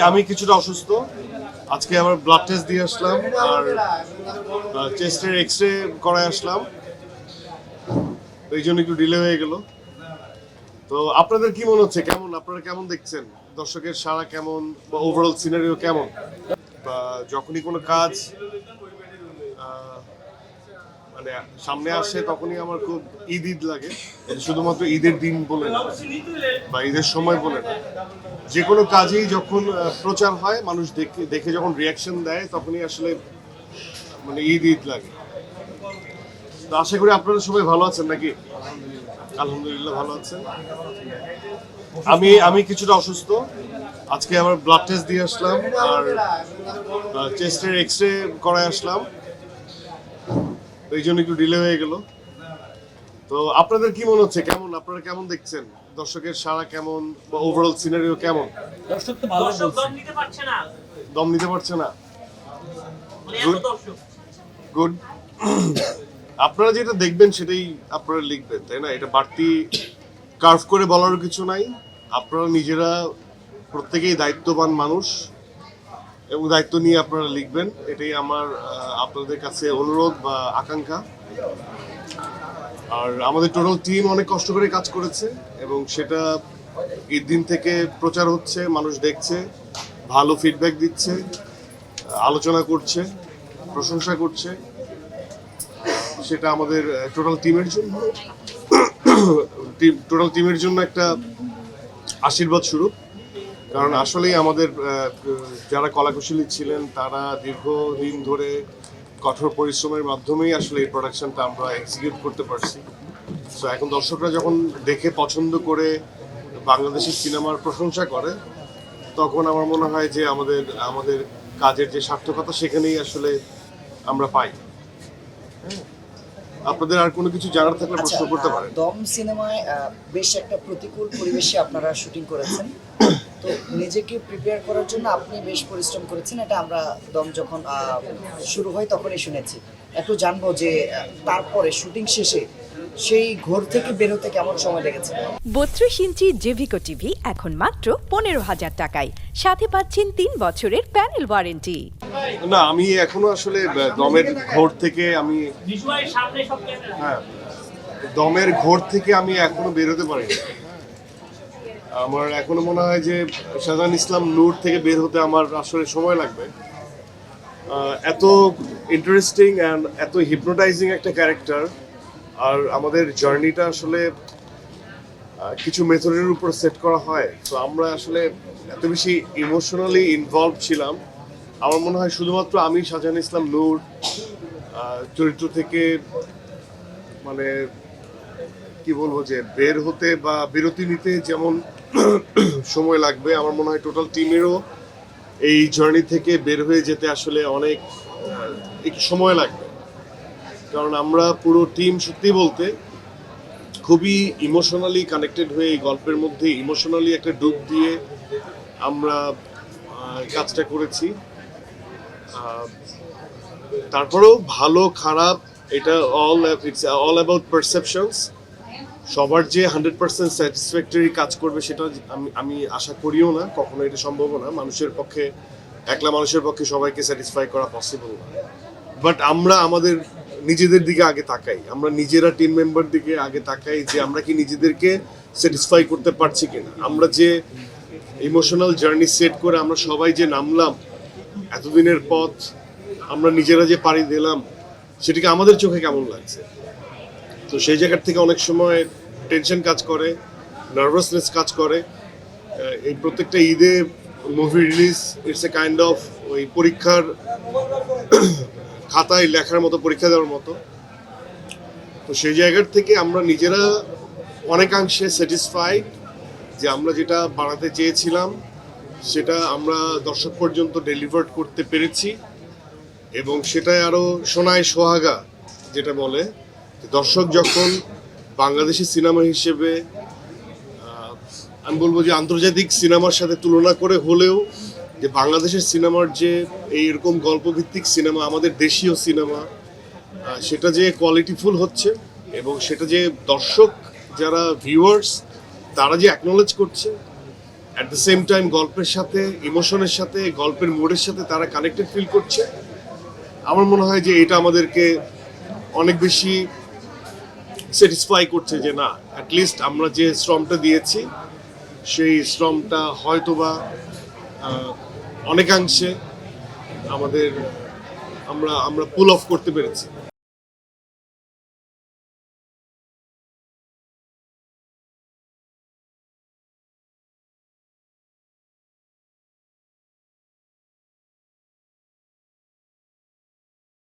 আমি কিছুটা অসুস্থ। আজকে আবার ব্লাড টেস্ট দিয়ে আসলাম আর চেস্টের এক্সরে করায় আসলাম, এই জন্য একটু ডিলে হয়ে গেল। তো আপনাদের কি মনে হচ্ছে, আপনারা কেমন দেখছেন, দর্শকের সাড়া কেমন বা ওভারঅল সিনারিও কেমন? বা যখনই কোনো কাজ আহ, মানে সামনে আসে তখনই আমার খুব ঈদ লাগে। এটা শুধুমাত্র ঈদের দিন বলে না বা ঈদের সময় বলে না, যে কোনো কাজেই যখন প্রচার হয়, মানুষ দেখে দেখে যখন রিয়াকশন দেয়, তখনই আসলে মানে ঈদ লাগে। তো আশা করি আপনারা সবাই ভালো আছেন নাকি? আলহামদুলিল্লাহ ভালো আছেন। আমি কিছুটা অসুস্থ। আজকে আবার ব্লাড টেস্ট দিয়ে আসলাম আর চেস্টের এক্সরে করায় আসলাম, এই জন্য একটু ডিলে হয়ে গেল। তো আপনাদের কি মনে হচ্ছে, আপনারা কেমন দেখছেন, দর্শকের সাড়া কেমন বা ওভারঅল সিনারিও কেমন? দর্শক তো ভালো বলছে। দম নিতে পারছে না। গুড। আপনারা যেটা দেখবেন সেটাই আপনারা লিখবেন, তাই না? এটা বাড়তি কার্ভ করে বলারও কিছু নাই। আপনারা নিজেরা প্রত্যেকেই দায়িত্ববান মানুষ এবং দায়িত্ব নিয়ে আপনারা লিখবেন, এটাই আমার আপনাদের কাছে অনুরোধ বা আকাঙ্ক্ষা। আর আমাদের টোটাল টিম অনেক কষ্ট করে কাজ করেছে এবং সেটা ঈদ দিন থেকে প্রচার হচ্ছে, মানুষ দেখছে, ভালো ফিডব্যাক দিচ্ছে, আলোচনা করছে, প্রশংসা করছে। সেটা আমাদের টোটাল টিমের জন্য একটা আশীর্বাদ স্বরূপ। কারণ আসলেই আমাদের যারা কলাকুশলী ছিলেন তারা দীর্ঘদিন ধরে কঠোর পরিশ্রমের মাধ্যমেই আসলে এই প্রোডাকশনটা আমরা এক্সিকিউট করতে পারছি। তো এখন দর্শকরা যখন দেখে পছন্দ করে বাংলাদেশি সিনেমার প্রশংসা করে, তখন আমার মনে হয় যে আমাদের কাজের যে সার্থকতা সেখানেই আসলে আমরা পাই। আপনাদের আর কোনো কিছু জানার থাকলে প্রশ্ন করতে পারেন। দম সিনেমায় বেশ একটা প্রতিকূল পরিবেশে আপনারা শুটিং করেছেন, তো নিজেকে প্রিপেয়ার করার জন্য আপনি বেশ পরিশ্রম করেছেন, এটা আমরা দম যখন শুরু হয় তখনই শুনেছি। একটু জানবো যে তারপরে শুটিং শেষে সেই ঘোর থেকে বের হতে কেমন সময় লেগেছে? 32 ইঞ্চি জেভিকো টিভি এখন মাত্র 15,000 টাকায়, সাথে পাচ্ছেন 3 বছরের প্যানেল ওয়ারেন্টি। না, আমি এখনো আসলে দমের ঘোর থেকে আমি এখনো বেরোতে পারিনি। আমার এখনো মনে হয় যে শাহজাহান ইসলাম নূর থেকে বের হতে আমার আসলে সময় লাগবে। এত ইন্টারেস্টিং অ্যান্ড এত হিপনোটাইজিং একটা ক্যারেক্টার, আর আমাদের জার্নিটা আসলে কিছু মেথডের উপর সেট করা হয়। তো আমরা আসলে এত বেশি ইমোশনালি ইনভলভ ছিলাম। আমার মনে হয় শুধুমাত্র আমি শাহজাহান ইসলাম নূর চরিত্র থেকে মানে কি বলবো, যে বের হতে বা বিরতি নিতে যেমন সময় লাগবে, আমার মনে হয় টোটাল টিমেরও এই জার্নি থেকে বের হয়ে যেতে আসলে অনেক একটু সময় লাগবে। কারণ আমরা পুরো টিম সত্যি বলতে খুবই ইমোশনালি কানেক্টেড হয়ে এই গল্পের মধ্যে ইমোশনালি একটা ডুব দিয়ে আমরা কাজটা করেছি। তারপরেও ভালো খারাপ এটা ইটস অল অ্যাবাউট পারসেপশনস। সবার যে 100% স্যাটিসফ্যাক্টরি কাজ করবে সেটা আমি আশা করিও না, কখনো এটা সম্ভব না। একলা মানুষের পক্ষে সবাইকে স্যাটিসফাই করা পসিবল না। বাট আমরা আমাদের নিজেদের দিকে আগে তাকাই, আমরা নিজেরা টিম মেম্বার দিকে আগে তাকাই যে আমরা কি নিজেদেরকে স্যাটিসফাই করতে পারছি কিনা। আমরা যে ইমোশনাল জার্নি সেট করে আমরা সবাই যে নামলাম, এতদিনের পথ আমরা নিজেরা যে পাড়ি দিলাম, সেটাকে আমাদের চোখে কেমন লাগছে। তো সেই জায়গার থেকে অনেক সময় টেনশন কাজ করে, নার্ভাসনেস কাজ করে। এই প্রত্যেকটা ঈদে movie release it's a kind of ওই পরীক্ষার খাতায় লেখার মতো, পরীক্ষা দেওয়ার মতো। তো সেই জায়গার থেকে আমরা নিজেরা অনেকাংশে স্যাটিসফাইড যে আমরা যেটা বানাতে চেয়েছিলাম সেটা আমরা দর্শক পর্যন্ত ডেলিভার করতে পেরেছি। এবং সেটাই আরও সোনায় সোহাগা, যেটা বলে দর্শক যখন বাংলাদেশি সিনেমা হিসেবে আমি বলবো যে আন্তর্জাতিক সিনেমার সাথে তুলনা করে হলেও যে বাংলাদেশের সিনেমার যে এইরকম গল্পভিত্তিক সিনেমা, আমাদের দেশীয় সিনেমা, সেটা যে কোয়ালিটিফুল হচ্ছে এবং সেটা যে দর্শক যারা ভিউয়ার্স তারা যে অ্যাকনোলেজ করছে, অ্যাট দ্য সেম টাইম গল্পের সাথে, ইমোশনের সাথে, গল্পের মোডের সাথে তারা কানেক্টেড ফিল করছে। আমার মনে হয় যে এটা আমাদেরকে অনেক বেশি স্যাটিসফাই করছে যে না, অ্যাটলিস্ট আমরা যে শ্রমটা দিয়েছি সেই শ্রমটা হয়তোবা অনেকাংশে আমরা পুল অফ করতে পেরেছি।